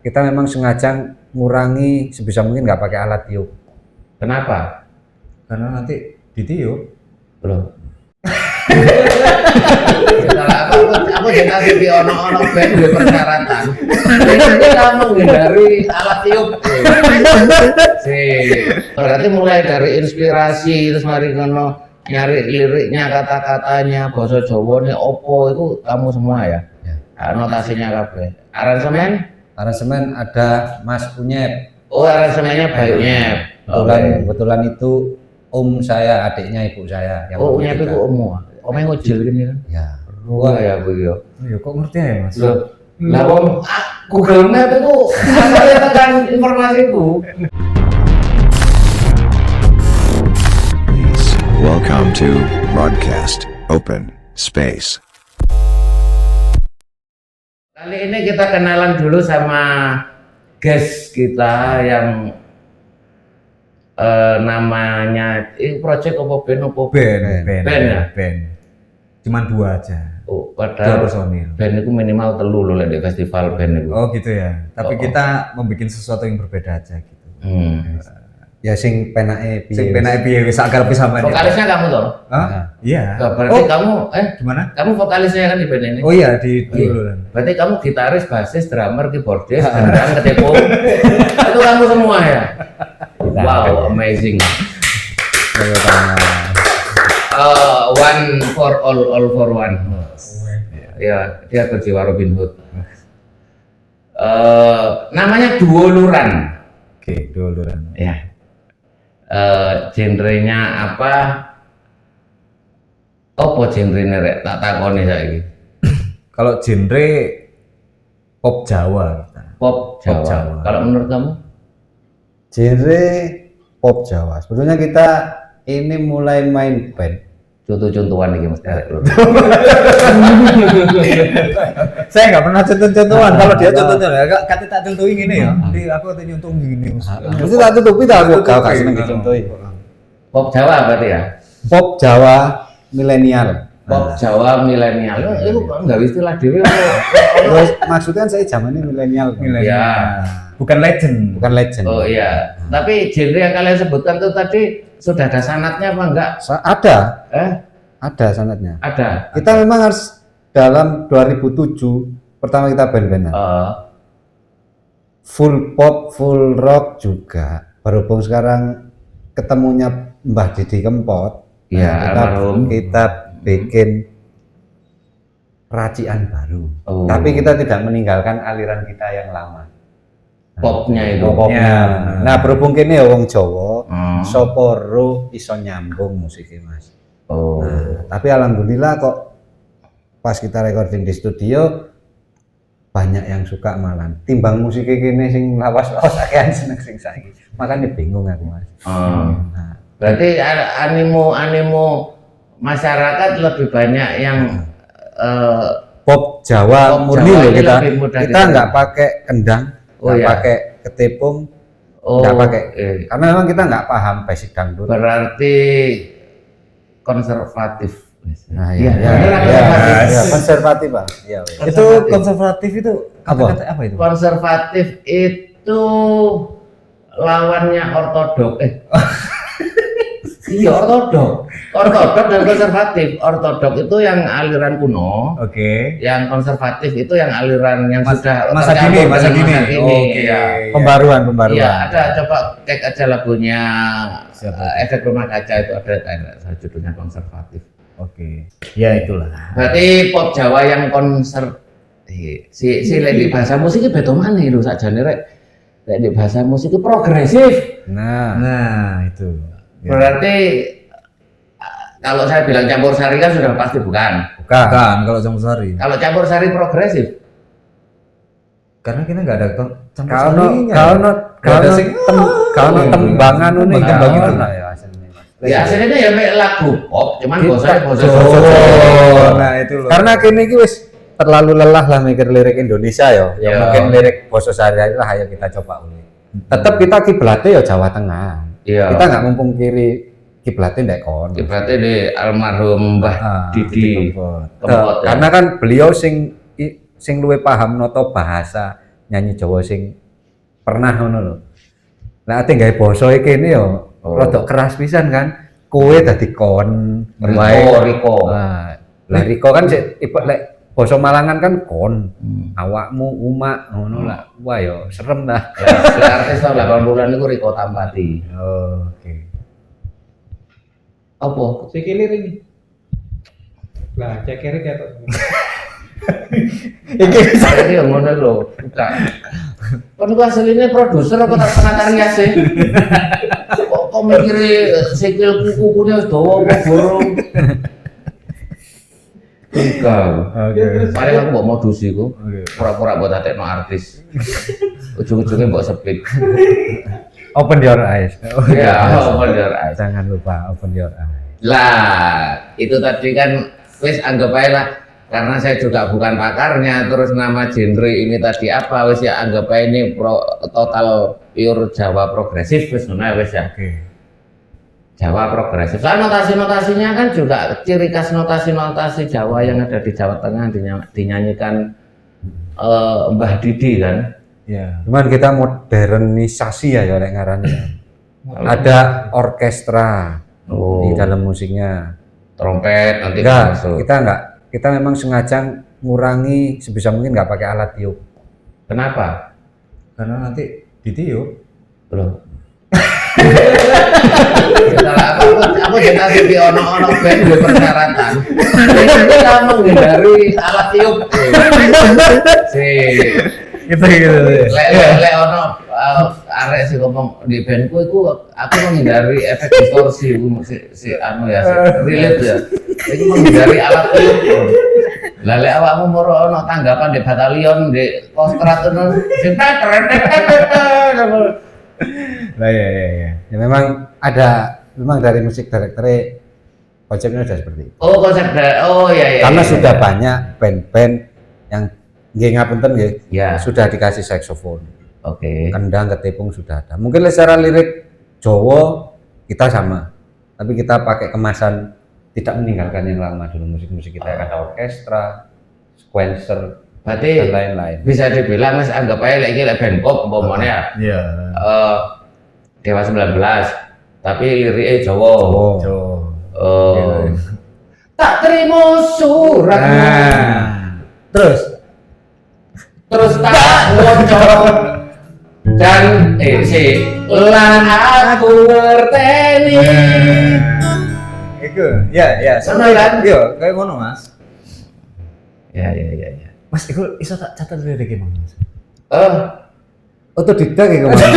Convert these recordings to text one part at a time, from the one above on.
kita memang sengaja ngurangi sebisa mungkin nggak pakai alat tiup. Kenapa? Karena nanti ditiup. Loh. Aku jelas di ono band dua persyaratan. Kita menghindari alat tiup. Berarti mulai dari inspirasi terus mari kono nyari liriknya, kata-katanya, bahasa Jawa nih opo itu kamu semua ya. Notasinya kabeh. Aransemen ada Mas Unyep. Oh, aransemennya Bayu Nyep. Kebetulan itu om saya, adiknya ibu saya. Oh, Unyep itu ommu. Omnya ngojil gini kan? Ya. Wah ya Bu yo. Ya kok ngerti ya Mas? Lah wong Google Map itu saya tekan informasiku. Welcome to Broadcast Open Space. Kali ini kita kenalan dulu sama guest kita yang namanya project apa band ya? Band. Cuman 2 aja. Oh, padahal 2 personil. Band itu minimal 3 loh di festival band itu. Oh gitu ya. Tapi kita membuat sesuatu yang berbeda aja gitu. Ya sing penake piye wis akar pisaman. Vokalisnya kamu toh? Hah? Iya. Berarti kamu gimana? Kamu vokalisnya kan di band ini? Oh iya di dulu. Berarti kamu gitaris, basis, drummer, keyboardis, gendang, ketepung. Itu kamu semua ya? Wow, amazing. One for all for one. Ya, dia berjiwa Robin Hood. Namanya Duo Luran. Oke, Duo Luran. Ya. Genrenya apa? Apa genrenya rek? Tak takoni saiki. Kalau genre pop Jawa. Pop Jawa. Kalau menurut kamu? Genre pop Jawa. Sebetulnya kita ini mulai main band. Contoh-contohan nih mas. Saya nggak pernah contoh-contohan. Kalau dia contoh-contohan, kata tak contohin gini ya. Nanti aku tanya contoh gini. Mesti tak contohin, aku kau kasih nanti contohin. Pop Jawa berarti ya? Pop Jawa milenial. Pop Jawa milenial. Itu nggak istilah dewi. Maksudnya saya zaman ini milenial. Ya. Bukan legend. Oh iya. Tapi genre yang kalian sebutkan itu tadi sudah ada sanatnya apa enggak? Ada. Ada sanatnya. Ada. Kita memang harus dalam 2007 pertama kita band-bandan. Full pop, full rock juga. Berhubung sekarang ketemunya Mbah Didi Kempot. Iya, kita bikin racian baru. Tapi kita tidak meninggalkan aliran kita yang lama. Popnya itu. Popnya. Nah, berhubung kene wong Jawa, sapa ro iso nyambung musiknya, Mas. Nah, tapi alhamdulillah kok pas kita recording di studio banyak yang suka malah. Timbang musiknya kene sing lawas-lawas akean seneng sing saiki. Makanya bingung aku, Mas. Nah, berarti animo masyarakat lebih banyak yang pop Jawa murni loh kita. Kita nggak pakai kendang. Nggak pakai ketepung, nggak pakai, karena memang kita nggak paham basic dangdut. Berarti konservatif. Nah, iya, konservatif Pak. Iya. Itu konservatif itu kata-kata apa itu? Konservatif itu lawannya ortodok. Iya ortodok dan konservatif. Ortodok itu yang aliran kuno. Yang konservatif itu yang aliran yang sudah masa kini. Ya. Pembaruan. Iya, ada coba cek aja lagunya Efek Rumah Kaca itu ada judulnya konservatif. Ya itulah. Berarti pop Jawa yang si lek bahasa musiknya beda mana itu sakjane rek. Lek bahasa musik itu progresif. Nah, itu. Berarti kalau saya bilang campur sari kan sudah pasti bukan Kalau campur sari. Kalau campur sari progresif. Karena kita nggak ada campur sarinya. Kalau tembangan ini tembang itu lah ya aslinya. Ya aslinya ya lagu pop, cuman bosan. Nah itu loh. Karena kini wis terlalu lelah lah mikir lirik Indonesia ya. Mungkin lirik basa sehari-hari lah ayo kita coba ulik. Tetap kita kiblatnya ya Jawa Tengah. Iya. Kita nggak mungkiri kiblatnya ndek kon. Kiblatnya di almarhum Mbah Didi Kempot. Karena kan beliau sing luwih paham noto bahasa nyanyi Jawa sing pernah ngono lho. Lah ate gawe basa iki kene yo rada keras pisan kan. Kowe dadi kon Riko. Lah Riko kan sik lek basa Malangan kan kon. Awakmu umak ngono lah. Wah yo serem dah. Ya, artis tahun 80-an iku Riko Tampati. Oh, oke. Apa? Sikile ini. Lah, cekere ketok. Iki yo ngono lho. Bukan. Kon ku asline produser apa tak pengatar ngiase? Kok mikire sikil kuku-kukune wis dawa apa borong? Engkau. Oke. Paling aku mbok modus iku. Pura-pura mbok dadekno artis. Ujung-ujungnya mbok sepit. Open your eyes. Ya, open your eyes. Jangan lupa open your eyes. Lah, itu tadi kan wis anggap aja lah. Karena saya juga bukan pakarnya, terus nama genre ini tadi apa, wis ya anggap aja ini total pure Jawa progresif, wis ngono wis ya. Oke. Jawa progresif. Soal notasi-notasinya kan juga ciri khas notasi-notasi Jawa yang ada di Jawa Tengah dinyanyikan Mbah Didi kan. Ya. Cuman kita modernisasi ya lek ngarannya. Ada orkestra di dalam musiknya. Trompet nanti Enggak, masuk. kita memang sengaja ngurangi sebisa mungkin nggak pakai alat tiup. Kenapa? Karena nanti ditiup. Loh. Aku jelas di ono band di persyaratan. Kita menghindari alat tiup. Gitu. Lek ono arek sing ngomong di bandku iku aku menghindari efek distorsi si anu ya, relate ya. Iku menghindari alat tiup. Lah lek awakmu moro ono tanggapan di batalion di kostrat ngono sing Lah ya. Ya memang dari musik direkturnya konsepnya sudah seperti itu. Oh, konsep ya. Karena sudah banyak band-band yang nggih ngapunten nggih, Ya. sudah dikasih saksofon. Oke. Kendang, ketipung sudah ada. Mungkin secara lirik Jawa kita sama, tapi kita pakai kemasan tidak meninggalkan yang lama dulu. Musik-musik kita ada orkestra, sequencer, Berarti dan lain-lain. bisa dibilang Mas anggap aja lagi band pop umpamanya Iya. Dewa 19 tapi liriknya Jawa. Tak terima suratmu. Terus tak wocok dan lan aku ngerteni. Iku, ya. Seneng kan? Yo, kayak ngono, Mas. Ya. Mas, iku iso tak catat liriknya, Mas. Otodidak ya kemarin.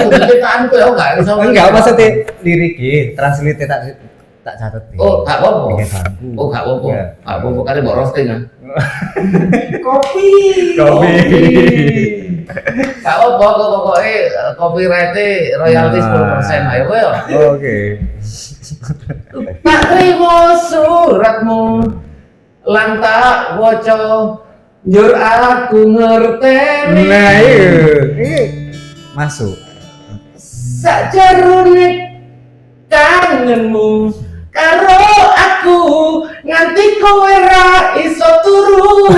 Ceritaan ku ya enggak iso. Enggak, maksudnya liriknya translate tak catat. Oh, gak apa-apa. Bikin bangku. Oh, gak apa-apa. Ya. Gak apa-apa kali mbok roasting kan. Kopi. Gak apa-apa kok pokoknya copyright-e royalti 10%. Ayo kowe yo. Oke. Tak terima suratmu lan tak waca njur aku ngerteni. Nah, Ini masuk. Sajarune kangenmu karo aku nganti kowe ra iso turu.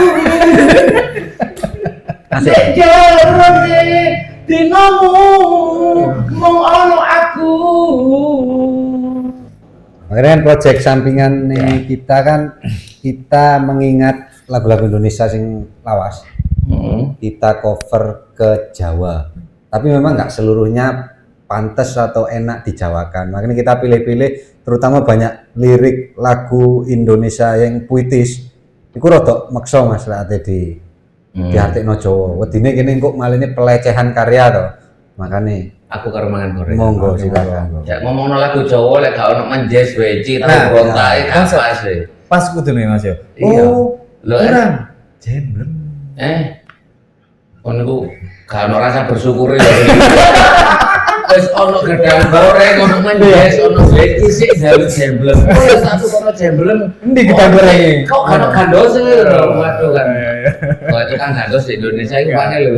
Sajarune dinamu mung ono aku. Makanya kan proyek sampingan ini kita kan kita mengingat lagu-lagu Indonesia sing lawas. Kita cover ke Jawa. Tapi memang nggak seluruhnya pantas atau enak dijawakan. Makanya kita pilih-pilih terutama banyak lirik lagu Indonesia yang puitis. Iku rada maksa Mas ate di artikno Jawa. Wedine kene kok maline pelecehan karya to. Makane Aku karo mangan goreng. monggo silakan. Ya ngomongno lagu Jawa lek gak ono menjes weci tapi Nah, berontak gak pas e. Pas kudu nih, Mas yo. Iya. Oh, Lho, kurang. Jemblem. Kon niku gak ono rasa bersyukur ya. Wis ono gedang goreng, ono menjes, ono weci sik jalu jemblem. Wis satu kono jemblem. Endi gedang goreng? Kok ono gandos lho. Waduh kan. Oh, itu kan gandos di Indonesia itu pakai lho.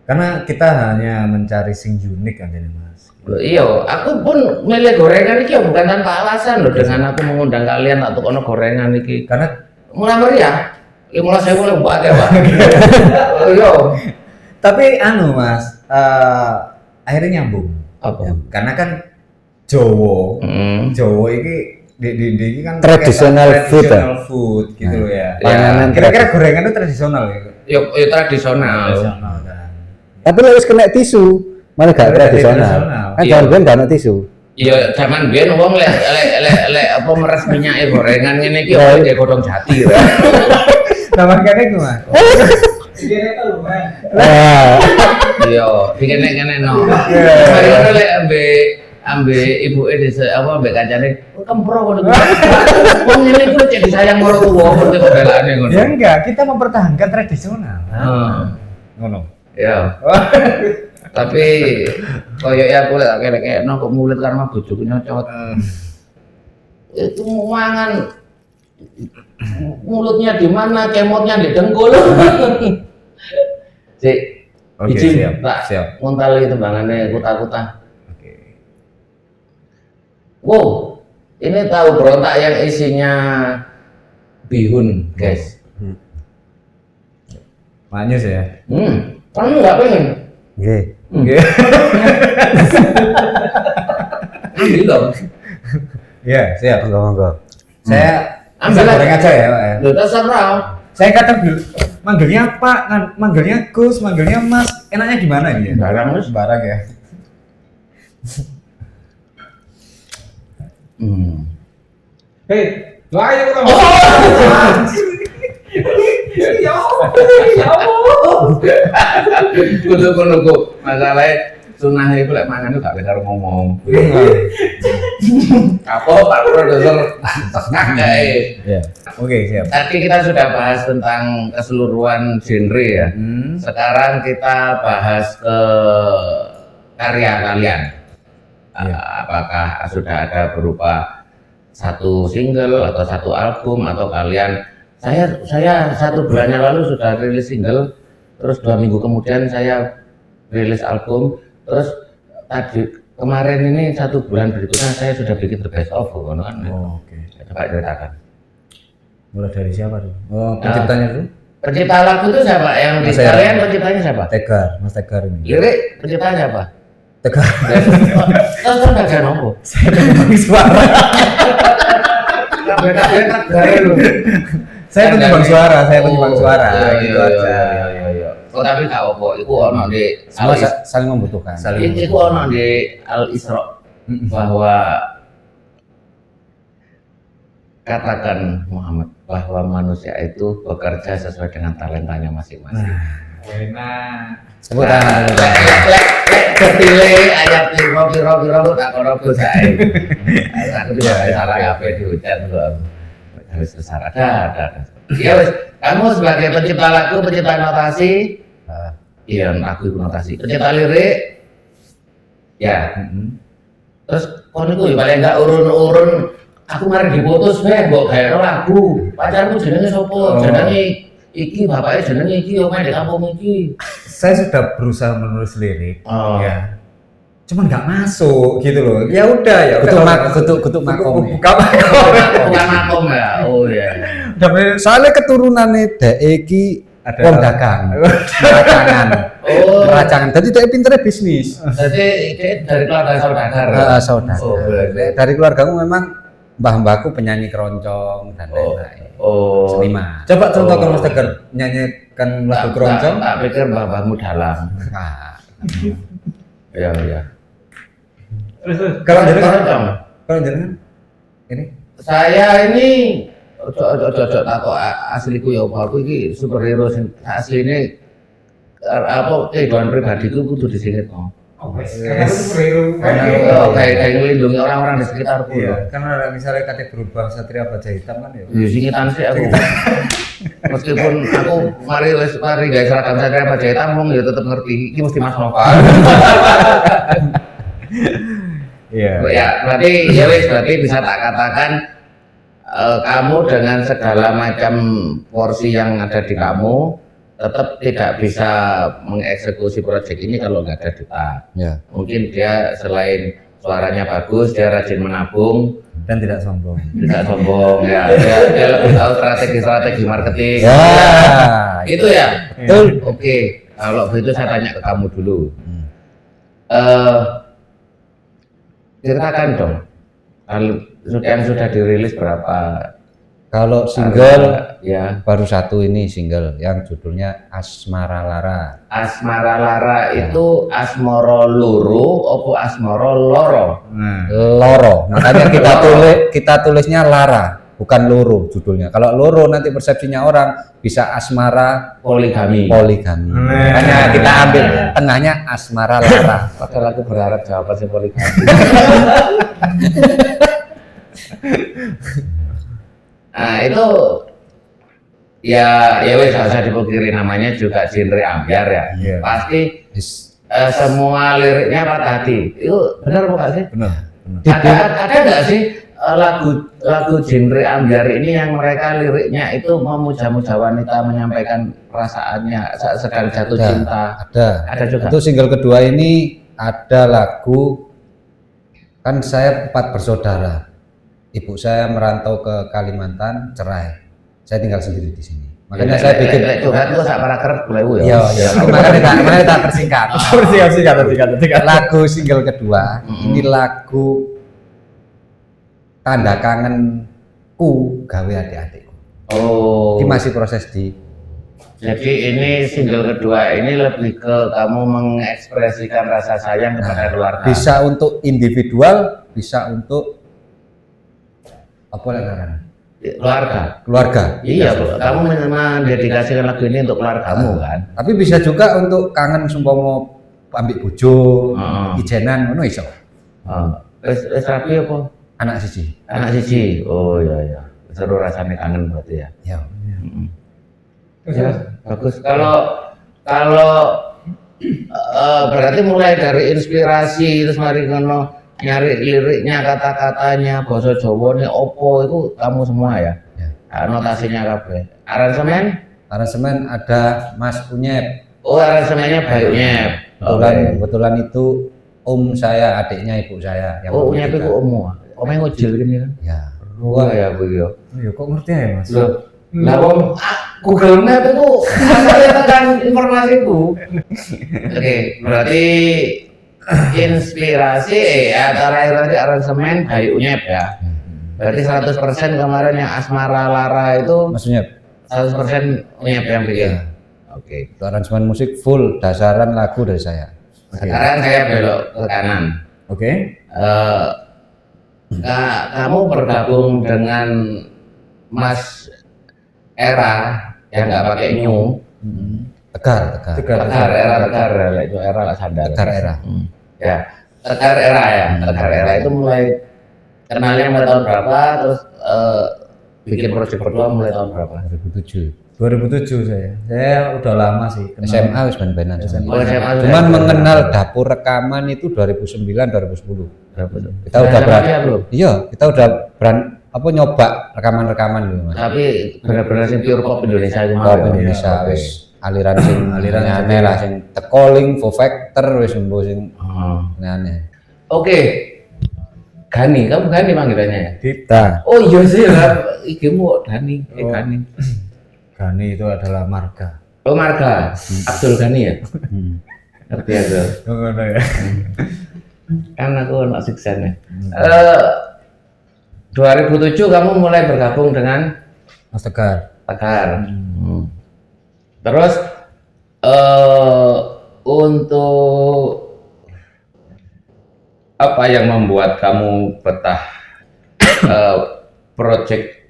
Karena kita hanya mencari sing unik kan ini, Mas. Loh, iya, aku pun milih gorengan iki ya bukan tanpa alasan loh. Dengan aku mengundang kalian untuk ono gorengan iki. Karena Mulai meriah. 15.000 lembak ya Pak. Yo. Tapi anu Mas, akhirnya nyambung. Apa? Karena kan Jawa, Jawa ini di kan Traditional food, food gitu loh ya. Panganan Kira-kira gorengan itu tradisional ya? Yo tradisional. Tradisional kan. Tapi lek wis kena tisu, malah gak tradisional. Kan Iya. jangan gak ada tisu. Iya, zaman biyen wong lek apa meres minyake gorengan ngene iki kok kayak godhong jati. Nah makanya gimana? Segini tuh, man. Ah, Iya, dikene-kene no. Mari ngono lek ambe ibuke desa apa ambek kancane, kempro ngono. Wong ngene iku cek disayang karo tuwa ngerti kok belakane ngono. Ya enggak, kita mempertahankan tradisional. Ngono. Ya. Tapi koyo ya aku lek kelek-kelekno kok mulut karena bojoku nyocot. Itu mangan mulutnya di mana, kemotnya di dengkul. Cik, Oke, izin, siap, Pak. siap. Ngontali tembangannya kuta-kuta. Oke. Wow, ini tahu berontak yang isinya bihun, guys. Manis ya. Kamu nggak pengen? nggih. Ambil dong. Iya, siap. Monggo. Saya Ambil goreng aja ya, Pak ya. Loh, terserah. Saya kadang manggilnya Pak, manggilnya Gus, manggilnya Mas. Enaknya gimana ini? Barang, Mas. Barang ya. Hei, doa aja kita. Ya Allah. Kudu masalahnya sunah itu lek mangan itu gak bisa ngomong. Apa Pak Produser? Iya. Oke, siap. Tadi kita sudah bahas tentang keseluruhan genre ya. Sekarang kita bahas ke karya kalian. Apakah sudah ada berupa satu single atau satu album atau kalian? Saya 1 bulan yang lalu sudah rilis single, terus 2 minggu kemudian saya rilis album, terus tadi kemarin ini 1 bulan berikutnya saya sudah bikin the best of kan? Oke. Coba ceritakan. Mulai dari siapa tuh? Oh, penciptanya dulu. Pencipta lagu itu siapa? Yang di Mas Hera. kalian penciptanya siapa? Tegar, Mas Tegar ini. Lirik penciptanya siapa? Tegar. Terus kan gak ada nomor. Saya penyumbang suara. Saya penyumbang suara, gitu aja. Oh tapi gak apa, itu ono di Semua saling membutuhkan. itu ono di Al Isra bahwa katakan Muhammad bahwa manusia itu bekerja sesuai dengan talentanya masing-masing. Enak. Sebut tangan. Lek ketile ayat piro tak kono gosae. Aku tidak salah kabeh diucap kok. Harus besar ada. Ya wis, kamu sebagai pencipta lagu, pencipta notasi, iya aku itu notasi. Pencipta lirik, ya. Terus kon iku ya paling enggak urun-urun aku mari diputus mbok gawe lagu. Pacarmu jenenge sapa? Jenenge iki, bapaknya jenenge iki, omahe di kampung iki. Saya sudah berusaha menulis lirik, Oh. ya. Cuman nggak masuk gitu loh. Ya udah ya. Kutuk makom. Bukan makom ya. Oh iya. Soalnya keturunannya dek iki ada wong dagang. Meracangan. Oh. Meracangan. Jadi dek pinternya bisnis. Jadi dari keluarga saudagar. Saudara. Oh, Dari keluargaku memang mbah-mbahku penyanyi keroncong dan lain-lain. Oh. Seniman. Coba contohkan Mas Tegar nyanyikan lagu keroncong. Tak pikir mbah-mbahmu dalam. Nah, Iya. Terus. kalau jenengan Keroncong. ini Saya ini ojo takok asliku ya apa aku iki superhero sing asline apa kehidupan pribadiku kudu disingit kok. Oh, karena aku superhero. Kayak ngelindungi orang-orang di sekitarku. iya, karena misalnya kata berubah Satria Baja Hitam kan ya. Ya singitan sih aku. Meskipun aku mari gawe seragam Satria Baja Hitam wong ya tetep ngerti iki mesti Mas Nova. Iya. Ya, berarti bisa tak katakan kamu dengan segala macam porsi yang ada di kamu tetap tidak bisa mengeksekusi proyek ini kalau nggak ada duta. Ya. Mungkin dia selain suaranya bagus, dia rajin menabung, Dan tidak sombong. tidak sombong ya. Dia lebih tahu strategi marketing. Ya, Itu ya. betul. Oke, kalau begitu saya tanya ke kamu dulu. Ceritakan dong, kalau yang sudah dirilis berapa? Kalau single Ya, baru satu ini single yang judulnya Asmara Lara. Asmara Lara itu Asmoro Luru, opo Asmoro Loro? Nah, Loro. Makanya kita tulisnya Lara, bukan Loro judulnya. Kalau Loro nanti persepsinya orang bisa asmara Poligami. poligami. Makanya kita ambil tengahnya Asmara Lara. Padahal aku berharap jawaban sih poligami. Nah itu ya wes gak usah dipungkiri, namanya juga genre ambyar ya. Iya. Pasti Is- semua liriknya patah hati. Itu benar bukan sih? benar. Ada nggak sih lagu genre ambyar ini yang mereka liriknya itu memuja-muja wanita, menyampaikan perasaannya sedang jatuh cinta? Ada juga. Itu single kedua ini ada lagu, kan saya 4 bersaudara. Ibu saya merantau ke Kalimantan, cerai. Saya tinggal sendiri di sini. Makanya saya bikin. itu kan itu sak para kerep boleh Iya, iya. Makanya tak persingkat. Persingkat. Lagu single kedua ini lagu tanda kangenku gawe adik-adikku. Oh. Ini masih proses di. Jadi ini single kedua ini lebih ke kamu mengekspresikan rasa sayang kepada keluarga. Bisa untuk individual, bisa untuk apa namanya? Keluarga. Keluarga. Iya, Bu. Kamu mendedikasikan lagu ini untuk keluargamu kan? Tapi bisa juga untuk kangen sumpama ambek bojo, ijenan ngono iso. Wis rapi apa? Anak siji. Anak siji. Oh iya. Seru rasanya kangen berarti ya. Ya. Ya, bagus. Kalau berarti mulai dari inspirasi terus mari ngono nyari liriknya, kata-katanya, bahasa Jawa nih opo itu kamu semua ya? Ya. Notasinya kabeh. Aransemen ada Mas Unyep. Oh, aransemennya Bayu Nyep. Kebetulan itu om saya, adiknya ibu saya. Oh, Nyep itu ommu. Omnya ngojil gini kan? Ya. Wah ya Bu yo. Ya kok ngerti ya Mas? Loh, lah wong Google Map itu saya tekan informasiku. Oke, berarti inspirasi ya terakhir tadi aransemen Bayu Nyep ya. Berarti 100% kemarin yang Asmara Lara itu Mas Unyep. 100% Nyep yang bikin. Oke. Itu aransemen musik full dasaran lagu dari saya. Sekarang saya belok ke kanan. Oke. Kamu bergabung dengan Mas Era yang nggak pakai new. Tegar. Tegar itu era lah sadar. Tegar era. Ya, Tegar era ya. Tegar era itu mulai kenalnya mulai tahun berapa, terus bikin proyek berdua mulai tahun berapa? 2007. 2007 saya. Saya udah lama sih. kenal. SMA wis ben-benan. SMA. Oh, SMA sudah. Cuman mengenal dapur rekaman itu 2009 2010. Berapa tuh? Kita udah berani belum? Iya, kita udah nyoba rekaman-rekaman dulu Mas. Tapi benar-benar sih pure pop Indonesia itu. Pop Indonesia wis aliran sing aneh lah sing tekoling, Foo Factor wis mbo sing aneh. Oke. Gani, kamu Gani panggilannya ya? Kita Oh iya sih lah, ikimu Gani, Gani. Gani itu adalah marga. Oh Marga, Abdul Gani ya? Ngerti ya tuh. Ngono ya. Kan aku anak siksan ya. 2007 kamu mulai bergabung dengan Mas Tegar. Tegar. Terus untuk apa yang membuat kamu betah project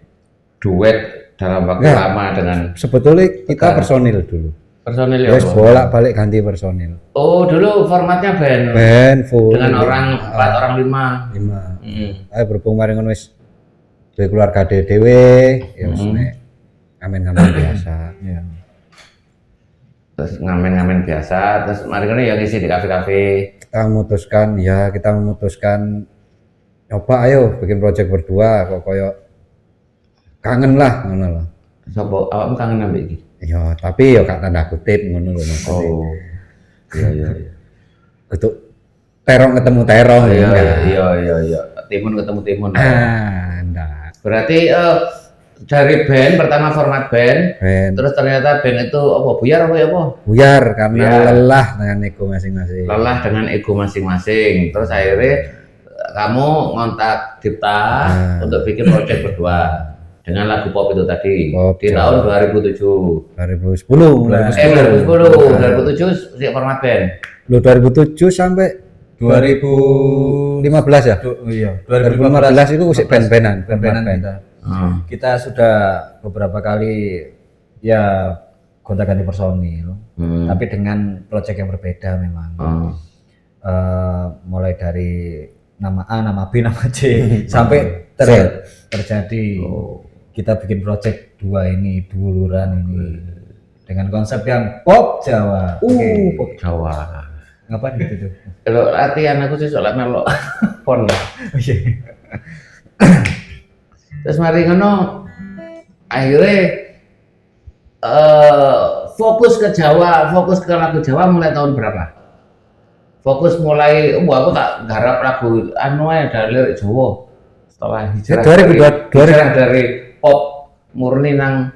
duet dalam waktu Ya. lama dengan sebetulnya kita Tegar. personil dulu. personil ya? Wis bolak-balik ganti personil. Oh dulu formatnya band Ben full dengan orang 4 orang 5. 5. Ayo berhubung mari ngono wis duwe keluarga dhewe ya wis nek ngamen-ngamen biasa. Iya. Terus ngamen-ngamen biasa, terus mari kan ya ngisi di kafe-kafe. Kita memutuskan coba ayo bikin project berdua kok koyo kangen lah ngono loh. Sopo awakmu kangen ambek iki? Ya, tapi ya gak tanda kutip ngono lho maksudnya. Oh. Iya. Untuk terong ketemu terong. Iya, enggak. iya. Timun ketemu timun. Enggak. Berarti dari band pertama format band, Ben. terus ternyata band itu apa buyar apa ya apa? Buyar karena Buyar. lelah dengan ego masing-masing. Lelah dengan ego masing-masing. Terus akhirnya kamu ngontak Dipta untuk bikin project berdua dengan lagu pop itu tadi Pop di tahun 2007. 2010. 2007 si format band. Lu 2007 sampai 2015 ya? Iya, 2015 itu musik band-bandan. band-bandan kita. Kita sudah beberapa kali ya gonta-ganti personil, tapi dengan proyek yang berbeda memang. Mulai dari nama A, nama B, nama C sampai terjadi kita bikin proyek dua ini, duluran ini dengan konsep yang pop Jawa. Oke. Pop Jawa. Ngapain gitu tuh? Kalau latihan aku sih soalnya melok pon. Terus mari ngono akhirnya fokus ke Jawa, fokus ke lagu Jawa mulai tahun berapa? Fokus mulai, aku tak garap lagu anu ae dari lirik Jawa setelah hijrah 2002 dari pop murni nang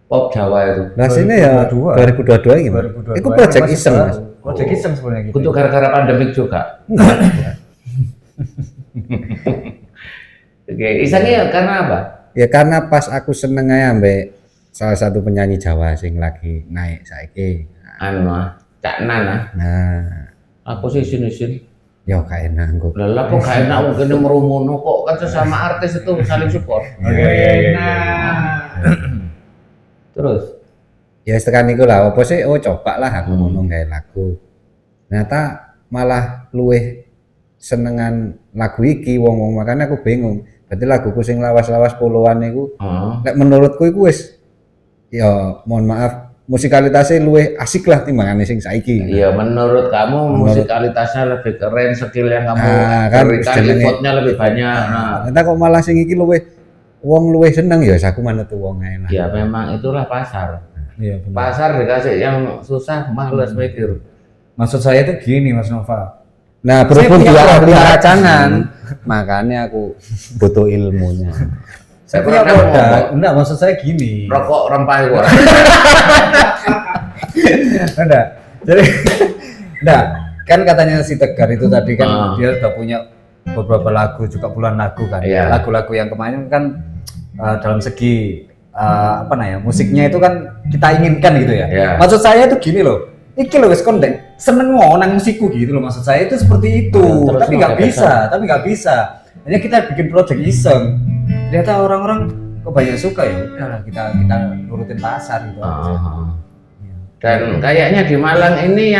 pop Jawa itu. Nah sini ya 2022 gimana? Itu project iseng Mas. Project iseng sebenarnya gitu. Untuk gara-gara pandemik juga. Oke, isengnya karena apa? Ya karena pas aku seneng aja ambek salah satu penyanyi Jawa sing lagi naik saiki. Anu Cak Nan. Nah, Aku sih isin-isin. ya gak enak kok. Lah kok gak enak mungkin merumono kok kan sesama artis itu saling support. Terus Ya tekan iku lah, apa sih? Oh coba lah aku ngomong gawe lagu. Ternyata malah luweh senengan lagu iki wong-wong, makanya aku bingung. Berarti laguku sing lawas-lawas puluhan iku lek menurutku iku wis ya mohon maaf musikalitasnya luwih asik lah timbangane sing saiki. iya menurut kamu musikalitasnya lebih keren, skill yang kamu kan berikan, jenenge- effortnya lebih banyak. Nah, Ternyata kok malah sing iki luwih wong luwih seneng ya aku manut wong ae lah. ya memang itulah pasar. Iya, benar. Pasar dikasih yang susah males mikir. Maksud saya itu gini Mas Nova. Nah, berhubung punya dia ahli produk. racangan, makanya aku butuh ilmunya. Saya punya pernah produk. ngomong, Enggak, maksud saya gini. rokok rempah itu. Enggak. Jadi enggak, kan katanya si Tegar itu tadi kan dia udah punya beberapa lagu, juga puluhan lagu kan. Iya. Lagu-lagu yang kemarin kan dalam segi apa namanya, musiknya itu kan kita inginkan gitu ya. Iya. Maksud saya itu gini loh. Iki loh wis kondek seneng nang musikku gitu loh, maksud saya itu seperti itu. Terus Tapi nggak bisa. Hanya kita bikin project iseng. Ternyata orang-orang kok banyak suka ya. Udahlah kita nurutin pasar gitu. Dan kayaknya di Malang ini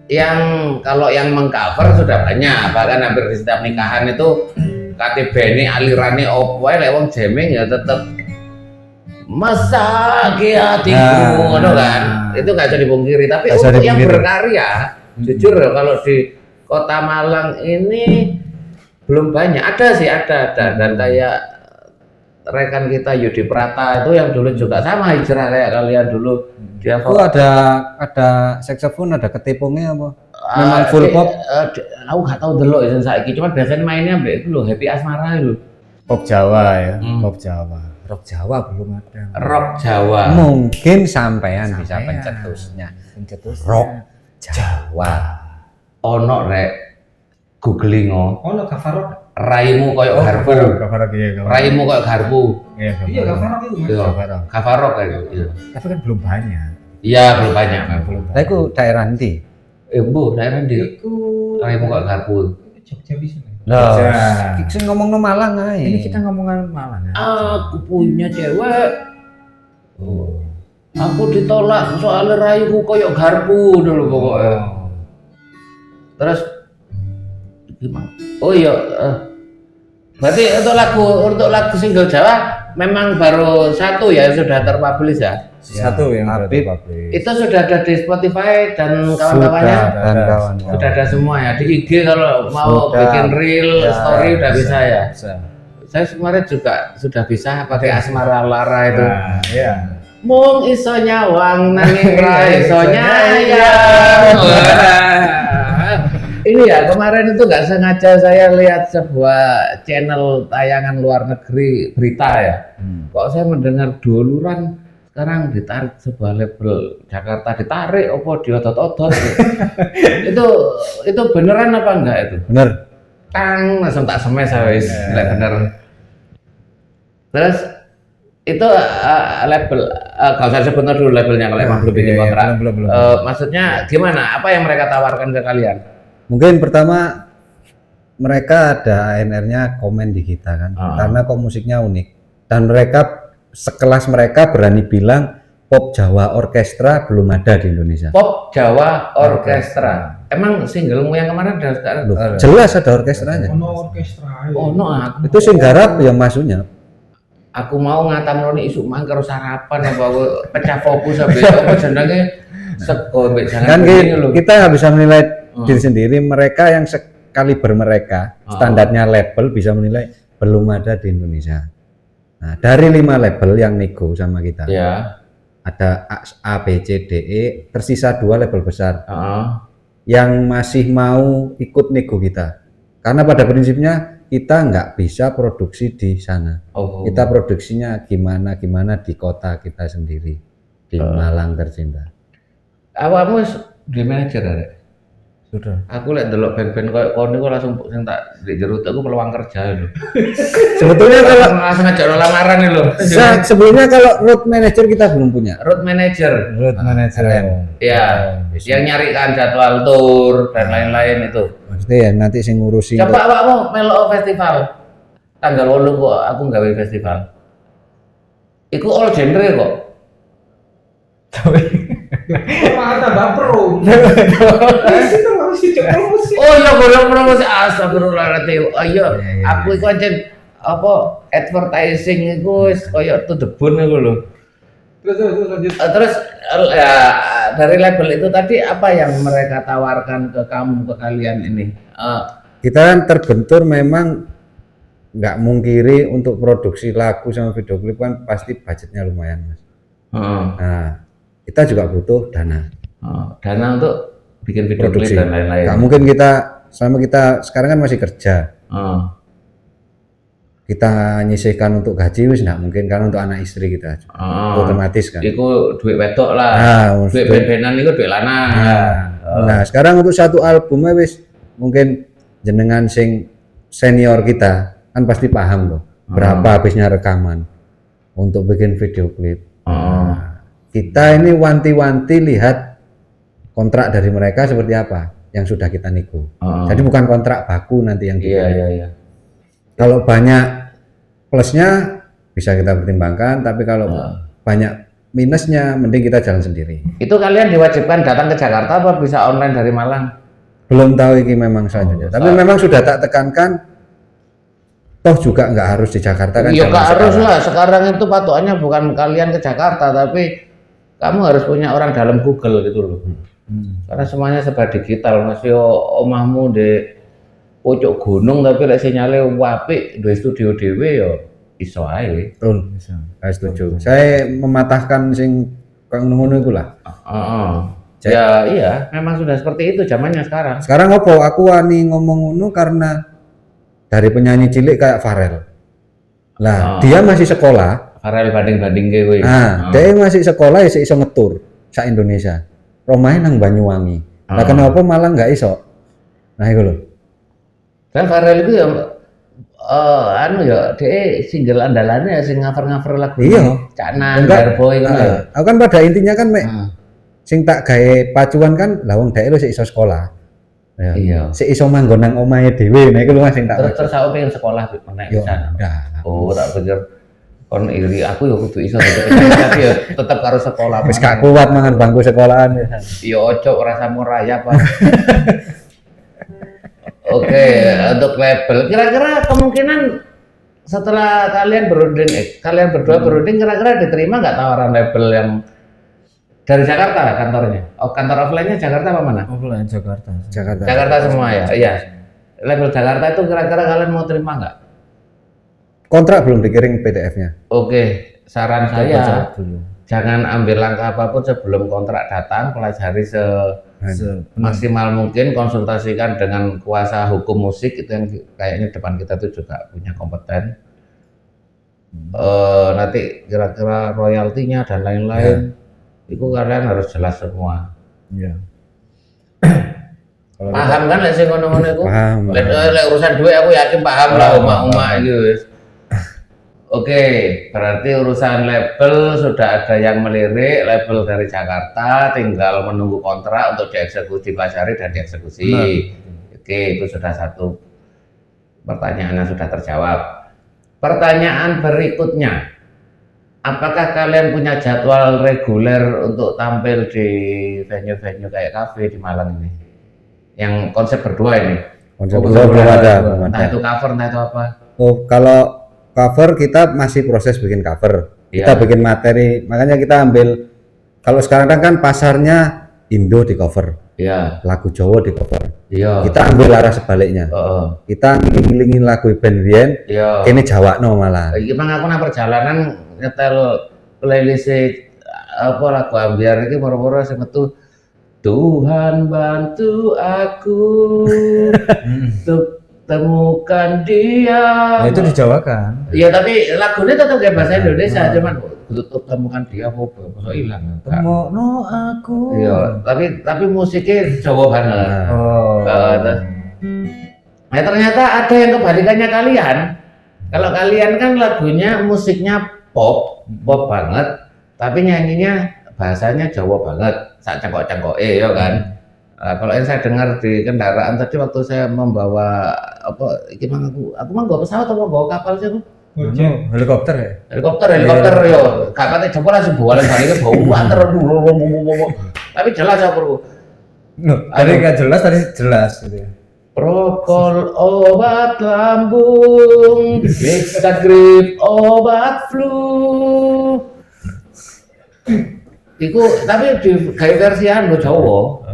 yang kalau yang mengcover sudah banyak, bahkan hampir di setiap nikahan itu KTB ini alirannya opo lek wong jamming ya tetep mesake hatiku ngono kan. Itu nggak bisa dipungkiri, tapi Nggak bisa untuk yang dipungkiri. berkarya jujur ya, kalau di Kota Malang ini belum banyak. Ada dan kayak rekan kita Yudi Prata itu yang dulu juga sama hijrah kayak kalian dulu. Dia Itu ada saxophone, ada ketepungnya apa? Memang full pop. Aku nggak tahu delok ya saiki, cuman biasanya mainnya mbek itu loh Happy Asmara itu. Pop Jawa ya, pop Jawa. Rock Jawa belum ada. Rock Jawa. Mungkin sampean bisa pencetusnya. Rock Jawa. Ono rek googling Oh, lo Gavarok. raimu koyo garpu. Gavarok iya. Raimu koyo garpu. Iya, Gavarok itu Mas. Iya, Gavarok kayak gitu. Iya. Tapi kan belum banyak. Iya, belum banyak. Kan. Lah iku daerah ndi? Bu, daerah ndi? Iku Raimu koyo garpu. Jogja bisa. Lah, Jogja. sing ngomongno Malang ae. Ini kita ngomongin Malang ya. Aku punya cewek. Aku ditolak soalnya rayuku koyo garpu dulu pokoknya. Terus gimana? Oh iya, berarti untuk lagu single Jawa memang baru satu ya yang sudah terpublish ya. Satu yang Habib. Itu sudah ada di Spotify dan kawan-kawannya. Dan kawan-kawan. Sudah ada semua ya di IG kalau mau Sudah. bikin reel story udah bisa ya. Bisa. Saya kemarin juga sudah bisa pakai Asmara Lara itu. Nah, iya. Mung iso nyawang nanging ra iso nyayang. Ini ya kemarin itu nggak sengaja saya lihat sebuah channel tayangan luar negeri berita ya. Kok saya mendengar duluran sekarang ditarik sebuah label Jakarta ditarik, opo diodot-odot. itu beneran apa enggak itu? Bener. Tang langsung tak semes wis, bener. Terus itu label, kalau saya sebut dulu labelnya kalau emang belum bikin kontrak. belum. Maksudnya gimana? Apa yang mereka tawarkan ke kalian? Mungkin pertama mereka ada ANR-nya komen di kita kan, karena kok musiknya unik dan mereka sekelas mereka berani bilang pop Jawa orkestra belum ada di Indonesia. Pop Jawa Orkestra. Emang singlemu yang kemarin ada sekarang? Jelas ada orkestranya. Ono orkestra. Oh no, aku Itu sing garap yang masuknya. aku mau ngatamroni isuk mang karo sarapan apa pecah fokus habis apa jenenge sego mbek Kan jangan begini lho. kita nggak bisa menilai diri sendiri, mereka yang sekaliber mereka standarnya label bisa menilai belum ada di Indonesia. Nah, dari 5 label yang nego sama kita, Ya. ada A, B, C, D, E, tersisa 2 label besar Heeh. yang masih mau ikut nego kita. Karena pada prinsipnya kita nggak bisa produksi di sana. Oh. Kita produksinya gimana di kota kita sendiri, di Malang tercinta. Awakmu di manajer arek. Sudah. Aku lihat delok band-band koyo kono kok langsung sing tak di jerut aku peluang kerja lho. Sebetulnya kalau langsung aja lamaran nih lho. sebelumnya kalau road manager kita belum punya. Road manager. Road manager. Ya, yang nyarikan jadwal tour dan lain-lain itu. Maksudnya ya nanti sing ngurusi. Coba awakmu melo festival. Tanggal 8 kok aku nggawe festival. Iku all genre kok. Malah tambah pro. Itu harus promosi. Oh iya boleh promosi astagfirullahaladzim. Ayo aku iku aja apa advertising iku wis koyo to the bone iku lho. Terus lanjut. Terus ya dari label itu tadi apa yang mereka tawarkan ke kamu ke kalian ini? Kita kan terbentur memang nggak mungkiri untuk produksi lagu sama video klip kan pasti budgetnya lumayan mas. Nah kita juga butuh dana. Dana untuk bikin video klip Produksi. dan lain-lain. Nggak mungkin kita sekarang kan masih kerja. Kita nyisihkan untuk gaji wis nggak mungkin karena untuk anak istri kita otomatis kan. Iku duit wedok lah. Nah, duit ben-benan iku duit lanang. Nah, sekarang untuk satu albumnya wis mungkin jenengan sing senior kita kan pasti paham loh berapa habisnya rekaman untuk bikin video klip. Nah, kita ini wanti-wanti lihat kontrak dari mereka seperti apa yang sudah kita nego. Jadi bukan kontrak baku nanti yang kita. Iya. Kalau banyak plusnya bisa kita pertimbangkan, tapi kalau banyak minusnya mending kita jalan sendiri. Itu kalian diwajibkan datang ke Jakarta apa bisa online dari Malang? Belum tahu ini memang selanjutnya. Tapi memang sudah tak tekankan, toh juga nggak harus di Jakarta kan. Iya zaman nggak harus sekarang. lah. Sekarang itu patokannya bukan kalian ke Jakarta, tapi kamu harus punya orang dalam Google gitu loh. Karena semuanya serba digital. Masih omahmu di pojok gunung tapi lek sinyale apik duwe studio dhewe ya iso ae. Betul. Saya setuju. Saya mematahkan sing kayak ngono iku lah. Ya iya, memang sudah seperti itu zamannya sekarang. Sekarang opo aku wani ngomong ngono karena dari penyanyi cilik kayak Farel. Lah, dia masih sekolah. Farel banding-banding kowe. Nah, dia masih sekolah ya iso ngetur sak Indonesia. Romahnya nang Banyuwangi. Lah kenapa malah nggak iso? Nah itu loh. Kan Farel itu ya dia single andalannya sing cover lagu. Iya. Canan, Enggak. Garboy kan ya. Aku kan pada intinya kan mek sing tak gawe pacuan kan lawang dhek lu sik iso sekolah. Ya. Iya. Sik iso manggon nang omahe dhewe. Nah iku lho Mas sing tak. Terus aku pengen sekolah nek Yo, sana. udah. Oh, tak pikir kon iri aku ya kudu iso tapi ya tetap harus sekolah. Wis gak kuat mangan bangku sekolahan. Ya ojo ora samurai apa. Oke, untuk label kira-kira kemungkinan setelah kalian kalian berdua berunding kira-kira diterima nggak tawaran label yang dari Jakarta kantornya? Oh, kantor offline-nya Jakarta apa mana? Offline Jakarta. Jakarta semua ya. Iya. Label Jakarta itu kira-kira kalian mau terima nggak? Kontrak belum dikirim PDF-nya. Oke, saran saya jangan ambil langkah apapun sebelum kontrak datang, pelajari maksimal mungkin, konsultasikan dengan kuasa hukum musik itu yang kayaknya depan kita tuh juga punya kompeten. Nanti kira-kira royaltinya dan lain-lain itu kalian harus jelas semua. Iya. Paham kan lek sing ngono-ngono iku? Paham. Lek urusan duit aku yakin paham lah umak-umak iki wis. Oke, berarti urusan label sudah ada yang melirik, label dari Jakarta, tinggal menunggu kontrak untuk dieksekusi, dipelajari dan dieksekusi. Oke, itu sudah satu pertanyaannya sudah terjawab. Pertanyaan berikutnya, apakah kalian punya jadwal reguler untuk tampil di venue-venue kayak kafe di Malang ini? Yang konsep berdua ini? Konsep berdua belum ada. Entah itu cover, entah itu apa? Oh, kalau cover kita masih proses bikin cover. Kita bikin materi, makanya kita ambil, kalau sekarang kan pasarnya Indo di cover, lagu Jawa di cover. Kita ambil arah sebaliknya. Kita ngilingin lagu band Rien, ini Jawakno malah. Gimana aku nang perjalanan nyetel playlist apa lagu ambiar iki moro-moro sing metu Tuhan bantu aku untuk temukan dia. Nah, itu dijawakan. Iya, tapi lagunya tetap kayak bahasa Indonesia, cuman untuk temukan dia apa bahasa hilang. Temono aku. Iya, tapi musiknya Jawa banget. Nah, ternyata ada yang kebalikannya kalian. Kalau kalian kan lagunya musiknya pop banget, tapi nyanyinya bahasanya Jawa banget, sak cengkok-cengkok ya kan. Kalau yang saya dengar di kendaraan tadi waktu saya membawa apa, gimana aku mah bawa pesawat atau bawa kapal sih aku? Helikopter ya? Helikopter yo, kapalnya jempol langsung bawa lagi bau antar dulu, tapi jelas aku. Tadi nggak jelas, tadi jelas gitu ya. Prokol obat lambung, Mixagrip obat flu. Iku tapi di gaya versi anu Jawa.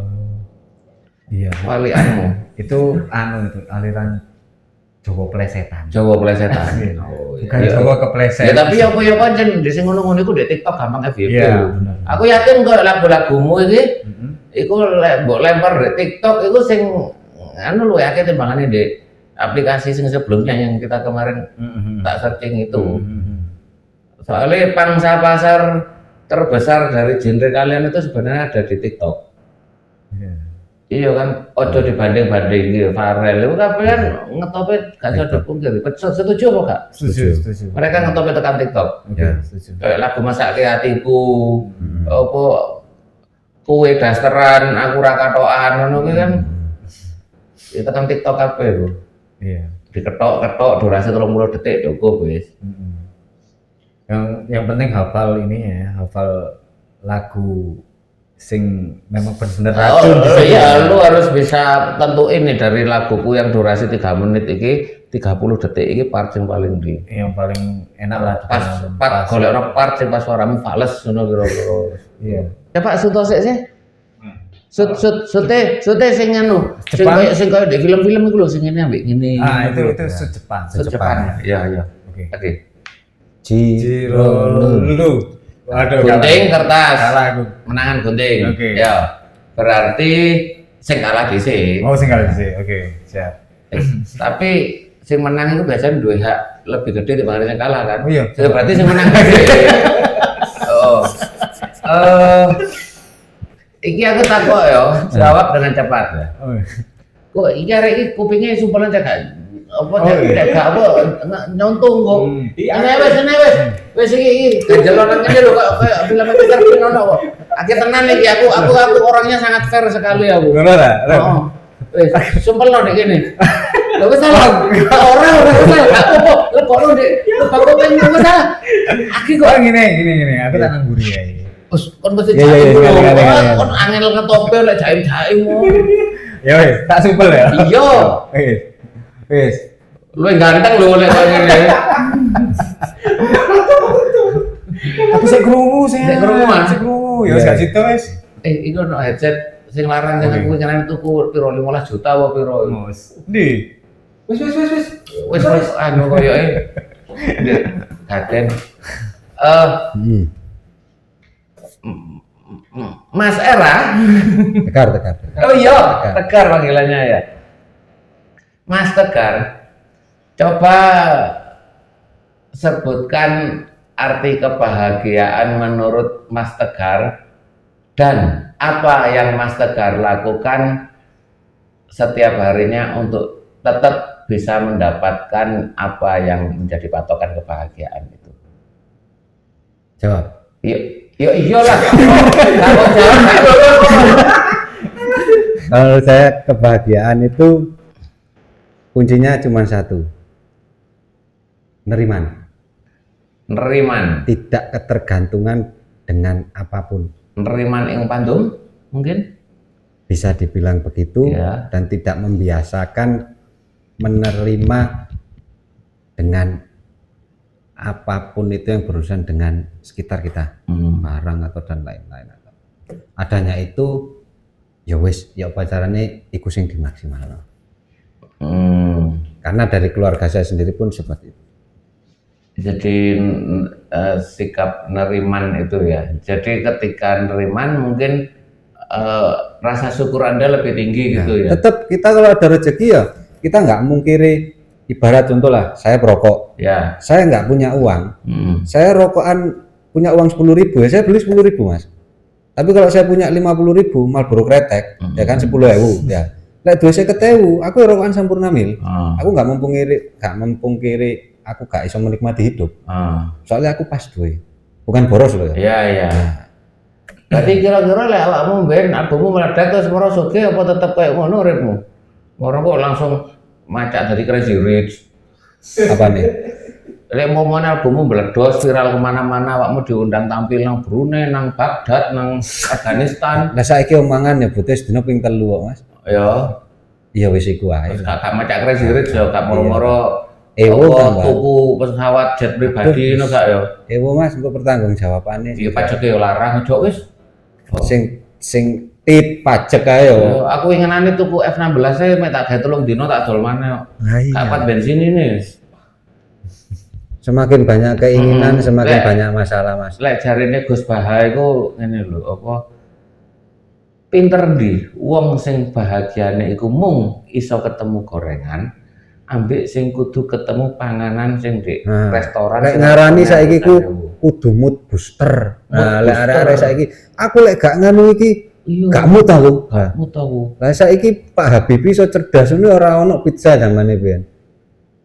Iya. Walianmu Itu aliran Jawa plesetan. Jawa plesetan. Bukan Jawa kepleset. Ya tapi apa ya pancen di sing ngono-ngono iku di TikTok gampang FYP. Iya, benar. Aku yakin kok lagu-lagumu iki iku mbok lempar di TikTok iku sing anu lu yakin timbangane di aplikasi sing sebelumnya yang kita kemarin tak searching itu. Soalnya pangsa pasar terbesar dari genre kalian itu sebenarnya ada di TikTok. Iya kan, ojo dibanding-banding gitu, Farel itu kan ngetopnya gak bisa dipungkiri. Setuju apa gak? Setuju. Mereka ngetopnya tekan TikTok. Setuju. Kayak lagu Masak Hatiku, apa kue dasteran, aku rakatoan, ngono kan. Itu tekan TikTok apa itu? Iya. Diketok-ketok durasi 30 detik cukup wis. Yang penting hafal ini ya, hafal lagu sing memang benar-benar racun. Iya, lu harus bisa tentuin nih dari laguku yang durasi 3 menit iki 30 detik iki part yang paling di. Yang paling enak lah. Part golek part sing pas suaramu fales ngono kira-kira. Iya. Ya Pak Suto sik sih. Sute sing anu, sing koyo di film-film iku lho sing ngene ambek ngene. Ah, itu Jepang. Jepang. Iya. Oke. Jiro lu. Waduh, Gunting kertas. Kalah aku. Menangan gunting. Oke. Ya. Berarti sing kalah dhisik. Oh, sing kalah sih. Oke, siap. Tapi sing menang itu biasanya duwe hak lebih gede dibanding sing kalah kan? Oh iya. Ya, berarti sing menang dhisik. Iki aku takut ya, jawab dengan cepat ya. Kok iki arek iki kupingnya sumpelan cekak. Apa cek gak apa nyontung kok. Ini wes iki ganjelonan ngene lho kayak film Peter Pan ono kok. Akhir tenan iki aku orangnya sangat fair sekali aku. Ngono ta? Heeh. Wes sumpelno nek kene. Lho wis salah. Ora salah. Apa lepokno Dik. Lepokno pengen wis salah. Aki kok Gini. Aku tak nang mburi ae. Wes kon mesti jaim. Kon angel ngetope lek jaim-jaim. Ya wis, tak supel ya. Iya. Wis. Lu yang ganteng lu oleh kayak gini. Tapi saya krungu sih. Sik krungu, ah? Sik krungu. Ya wis gak situ wis. Iku ono headset sing larang sing aku ngenani tuku piro 15 juta apa piro. Ndi? Wis anu koyo Gaden. Mas Era. Tegar. Oh iya, Tegar panggilannya ya. Mas Tegar, coba sebutkan arti kebahagiaan menurut Mas Tegar dan apa yang Mas Tegar lakukan setiap harinya untuk tetap bisa mendapatkan apa yang menjadi patokan kebahagiaan itu. Jawab. Iyalah. Kalau jawab Kalau saya kebahagiaan itu kuncinya cuma satu. Neriman. Tidak ketergantungan dengan apapun. Neriman ing pandum mungkin Bisa dibilang begitu ya. dan tidak membiasakan menerima dengan apapun itu yang berurusan dengan sekitar kita, barang atau dan lain-lain. Adanya itu ya wis ya pacarannya iku sing dimaksimalno. Karena dari keluarga saya sendiri pun seperti itu. Jadi sikap neriman itu ya. Jadi ketika neriman mungkin rasa syukur Anda lebih tinggi gitu ya. Tetap kita kalau ada rezeki ya kita nggak mungkiri. Ibarat contoh lah, saya perokok, Ya. saya nggak punya uang, saya rokokan punya uang 10.000 ya saya beli 10.000 mas. Tapi kalau saya punya 50.000 Marlboro kretek, ya kan 10.000 ya. Lek duwe 50.000, aku rokokan sampurna mil. Aku nggak mempungkiri, aku gak iso menikmati hidup. Soalnya aku pas duwe, bukan boros loh ya. Iya. Berarti kira-kira lek awakmu ben albumu meledak terus moro sugih apa tetep kayak ngono uripmu? Moro kok langsung macak dari Crazy Rich. Apa nih? Lek momen albumu meledos viral kemana-mana, awakmu diundang tampil nang Brunei, nang Baghdad, nang Afghanistan. Nah saiki omongan ya butuh sedina ping 3 kok mas. Ya, Iya wis iku ae. gak macak Crazy Rich ya, gak moro-moro Ewo tambah. tuku pesawat jet pribadi ngono gak ya. Ewo mas untuk pertanggung jawabannya. Iya pajak ya larang ojo wis. Sing tit pajak ae yo. Aku inginane tuku F16 e mek tak gawe 3 dino tak dol maneh. Kapan bensin ini? Semakin banyak keinginan, semakin banyak masalah mas. Lek jarine Gus Baha iku ngene lho, apa pinter ndi wong sing bahagiane iku mung iso ketemu gorengan, ambek sing kudu ketemu panganan sing di restoran. Lek ngarani saiki ku kudu mood booster. Nah, lek arek-arek saiki aku lek gak nganu iki gak mood aku. Lah saiki Pak Habibie iso cerdas ini ora ono pizza zamane biyen.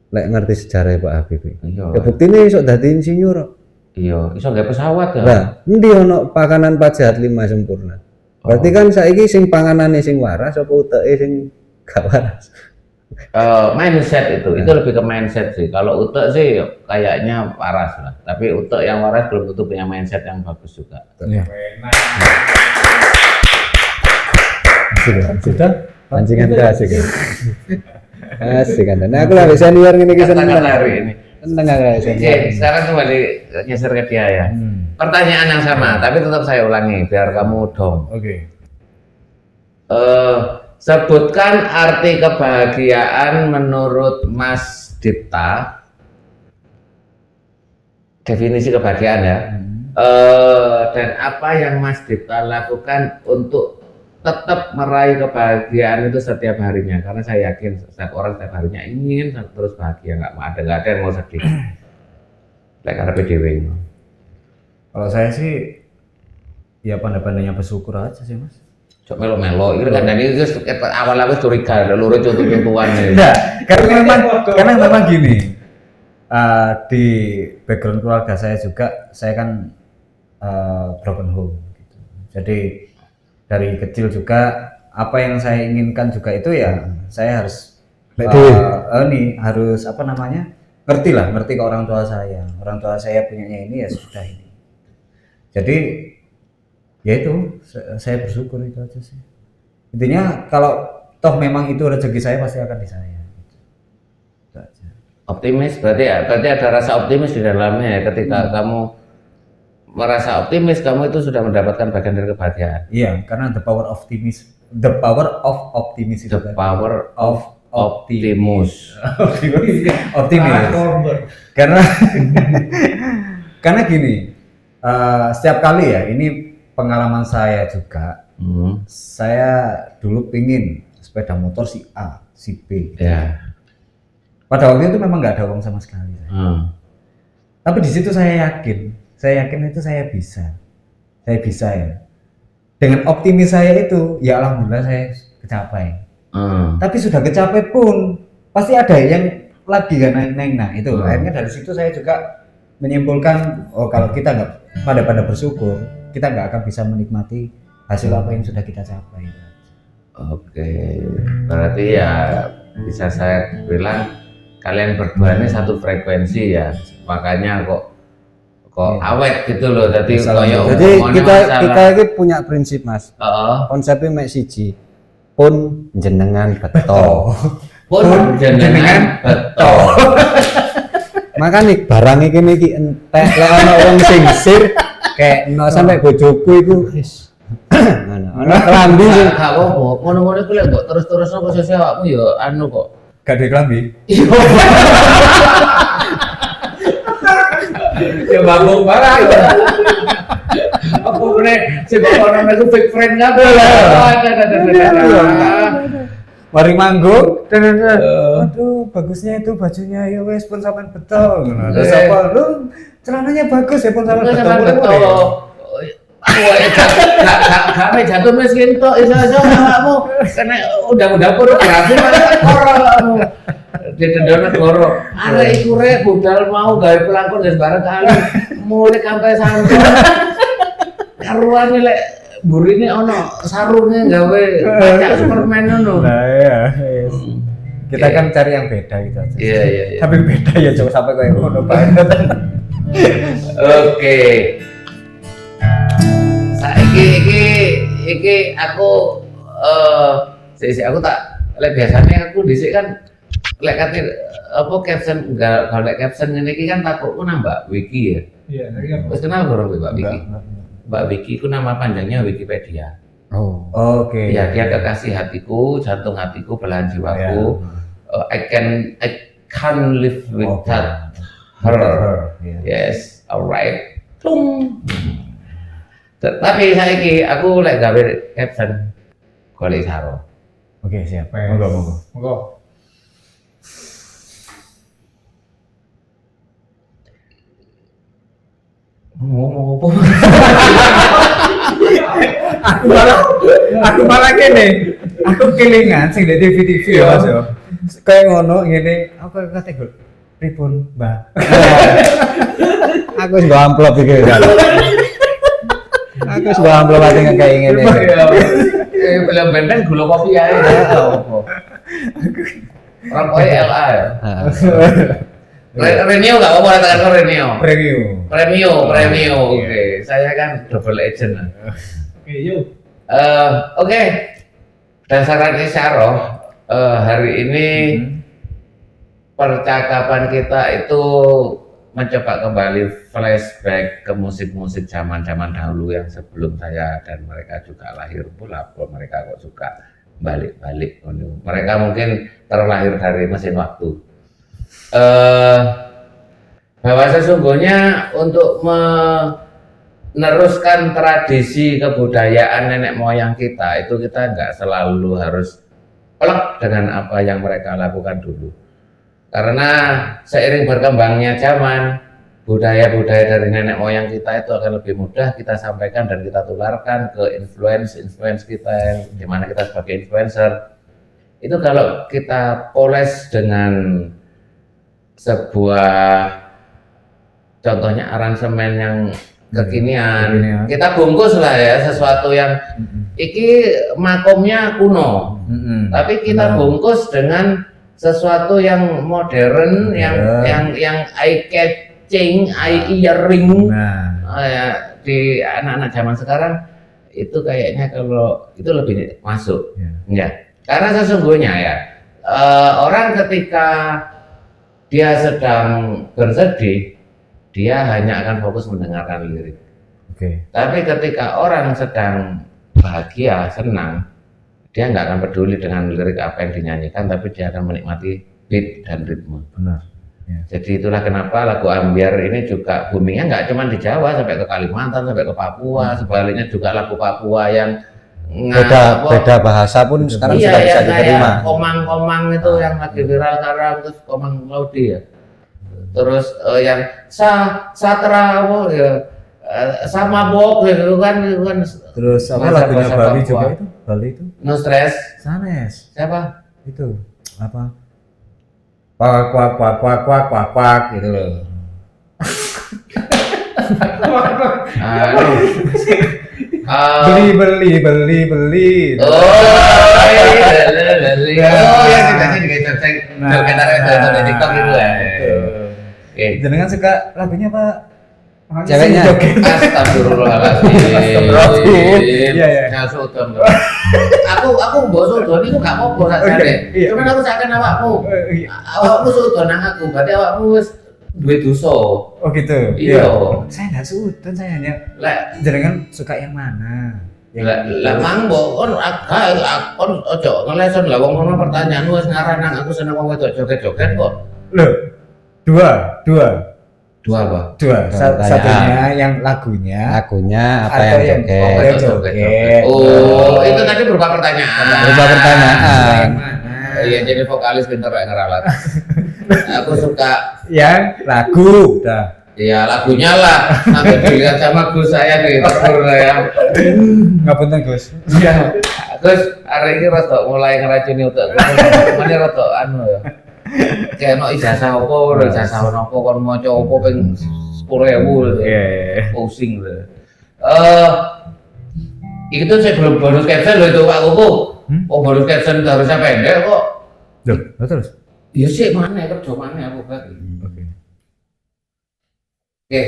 Lek ngerti sejarah Pak Habibie. Iya. Ya buktine iso dadi insinyur. Iya, iso gawe pesawat ya. Lah, endi ono pakanan 4 sehat 5 sempurna. Berarti kan saiki sing panganane sing waras apa uteke sing gak waras? Mindset itu lebih ke mindset sih. Kalau utek sih kayaknya waras lah. Tapi utek yang waras belum tentu punya mindset yang bagus juga. Sudah? Pancingan asik ya. Asik kan. Nah, aku lagi senior ngene iki seneng. Hari ini. Seneng aku senior. Oke, sekarang kembali geser ke dia ya. Pertanyaan yang sama, tapi tetap saya ulangi biar kamu dong. Oke. Sebutkan arti kebahagiaan menurut Mas Dipta. Definisi kebahagiaan ya. Dan apa yang Mas Dipta lakukan untuk tetap meraih kebahagiaan itu setiap harinya, karena saya yakin setiap orang setiap harinya ingin terus bahagia, nggak ada yang mau sedih. Karena PDW ini. Kalau saya sih ya pandai-pandainya bersyukur aja sih mas. Cok melo-melo, itu kan dari itu awal-awal curiga, lurus contoh-contohan ini. Enggak, karena memang gini, di background keluarga saya juga, saya kan broken home gitu. Jadi dari kecil juga apa yang saya inginkan juga itu ya saya harus harus apa namanya ngerti ke orang tua saya punyanya ini ya sudah ini. Jadi ya itu saya bersyukur itu aja sih. Intinya kalau toh memang itu rezeki saya pasti akan di saya. Itu aja. Optimis berarti ada rasa optimis di dalamnya ya. Ketika kamu merasa optimis, kamu itu sudah mendapatkan bagian dari kebahagiaan. Iya, karena the power of optimis itu The power of optimus. optimis. Karena gini, setiap kali ya ini pengalaman saya juga, saya dulu pingin sepeda motor si A, si B. Gitu. Ya. Pada waktu itu memang nggak ada uang sama sekali. Tapi di situ saya yakin itu saya bisa ya. Dengan optimis saya itu, ya alhamdulillah saya kecapai. Tapi sudah kecapai pun pasti ada yang lagi kan naik. Nah itu akhirnya dari situ saya juga menyimpulkan, oh kalau kita nggak pada bersyukur, kita nggak akan bisa menikmati hasil apa yang sudah kita capai. Oke, berarti ya bisa saya bilang kalian berdua ini satu frekuensi ya, makanya kok awet gitu loh. Jadi kita ini punya prinsip mas. Konsepnya mek siji pun jenengan beto. Pun jenengan beto. Makanya barang iki entek lek ana wong sing sir kayak sampai bojoku iku wis ana kelambi sing gak apa-apa. Ngono-ngono iku lek mbok terus-terus kok sesuk awakmu ya anu kok. Gak ada kelambi. Ya babong barang. Apa meneh sing ono aku fake friend kabeh lah. Mari manggung. Aduh, bagusnya itu bajunya ya wes pun sampean betul. Terus apa? Lu celananya bagus ya pun sampean betul. Gak jatuh miskin tok iso-iso awakmu kena undang-undang pornografi kamu. Didendone negara. Arek iku rek budal mau gawe pelangkon wis bareng kali. Mulai sampai santai. Karuane lek burine ono sarunge gawe kayak Superman ngono. Nah ya. Kita kan cari yang beda gitu aja. Iya. Tapi beda ya coba sampai kayak ngono banget. Oke. Saiki iki aku aku tak lek biasanya aku dhisik kan lek kate apa caption enggak kalau lek caption ngene iki kan takutku nambah wiki ya. Iya, dari apa? Wis kenal karo Mbak Wiki? Mbak Wiki itu nama panjangnya Wikipedia. oh Oke. Ya dia kekasih hatiku, jantung hatiku, belahan jiwaku. I can't live without her. Yes, alright. Tung. Tapi saiki aku lek gawe caption golek saro. Oke, siap. Wes. Monggo. Ngomong apa? Aku malah gini. Aku kelingan sing di TV ya Mas yo. Kayak ngono ngene, aku kate gol. Pripun, Mbak? aku wis nggo amplop iki kan. Aku wis nggo amplop ati kayak ngene. Film benteng gula kopi ae. Rokok LA ya. Renio nggak apa-apa katakan Renio. Premium. Oke, saya kan double agent. Oke, yuk. Oke. Berdasarkan isyarah hari ini percakapan kita itu mencoba kembali flashback ke musik-musik zaman-zaman dahulu yang sebelum saya dan mereka juga lahir pula. Mereka kok suka balik-balik. Mereka mungkin terlahir dari mesin waktu. Bahwa sesungguhnya untuk meneruskan tradisi kebudayaan nenek moyang kita itu kita nggak selalu harus plek dengan apa yang mereka lakukan dulu, karena seiring berkembangnya zaman budaya-budaya dari nenek moyang kita itu akan lebih mudah kita sampaikan dan kita tularkan ke influence kita yang dimana kita sebagai influencer itu kalau kita poles dengan sebuah contohnya aransemen yang kekinian, kita bungkus lah ya sesuatu yang iki makomnya kuno, tapi kita bungkus dengan sesuatu yang modern, yang eye catching, eye earring. Di anak-anak zaman sekarang itu kayaknya kalau itu lebih masuk, ya. Karena sesungguhnya ya orang ketika dia sedang bersedih, dia hanya akan fokus mendengarkan lirik. Tapi ketika orang sedang bahagia, senang, dia nggak akan peduli dengan lirik apa yang dinyanyikan, tapi dia akan menikmati beat dan ritme. Benar. Jadi itulah kenapa lagu ambyar ini juga boomingnya nggak cuma di Jawa, sampai ke Kalimantan, sampai ke Papua. Sebaliknya juga lagu Papua yang beda bahasa pun sekarang iya, sudah bisa yang kayak diterima. komang-komang itu yang lagi viral sekarang, terus komang laudi ya. Terus yang satra apa ya, sama bok gitu kan, Terus apa bahasa- lagunya bahasa Bali Papua. juga itu? Bali itu No stress. Sanes. Siapa? Itu apa? Kuak kuak kuak kuak kuak kuak kuak gitu loh. Beli. Oh, iya. Oh, ya kita cek di TikTok itu ya. Oke. Jenengan suka lagunya Pak? Ceweknya. Astagfirullahaladzim. Iya, iya. Nah, Sultan. Aku mbok Sultan itu gak apa-apa sakjane. Iya. Cuman aku sakjane awakmu. Iya. Awakmu Sultan nang aku, berarti awakmu wis duwe dosa. Oh gitu. Iya. Saya nggak sudut, saya hanya Lek jenengan suka yang mana? lah mang mbok kon kon ojo ngeleson lah wong ngono pertanyaanmu wis ngarang nang aku seneng wong wedok joget-joget kok. Loh, dua. Dua apa? Satunya yang lagunya. Lagunya apa Atau yang joget? Oh, yang joget. Oh, itu tadi berupa pertanyaan. Berupa pertanyaan. Yang mana? Iya, jadi vokalis pinter kayak ngeralat. Aku suka Yang lagu. Dah. ya lagunya lah. Sampai dilihat sama Gus saya nih, terus saya. Nggak penting Gus. Iya. Terus hari ini rada mulai ngeracuni otak. Mana rada anu ya. Kayak no ijazah apa, ijazah apa kon maca apa ping 10.000 gitu. Iya. Pusing gitu. Itu saya belum bonus caption loh itu Pak Kuku. Oh bonus caption itu harusnya pendek kok. Loh, terus? Iya sih mana kerja mana aku bagi. Oke. Oke.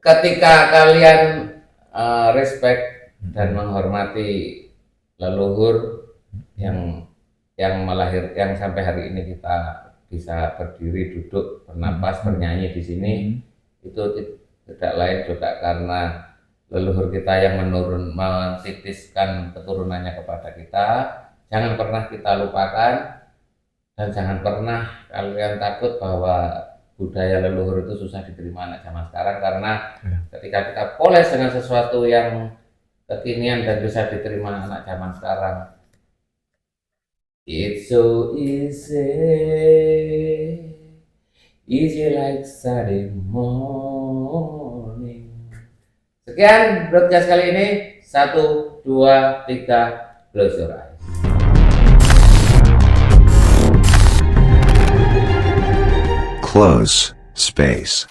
Ketika kalian respect dan menghormati leluhur yang yang sampai hari ini kita bisa berdiri, duduk, bernapas, bernyanyi di sini, itu tidak lain juga karena leluhur kita yang mentitiskan keturunannya kepada kita. Jangan pernah kita lupakan dan jangan pernah kalian takut bahwa budaya leluhur itu susah diterima anak zaman sekarang, karena ketika kita poles dengan sesuatu yang kekinian dan bisa diterima anak zaman sekarang, it's so easy like Saturday morning. Sekian broadcast kali ini. 1, 2, 3, close your eyes. Close space.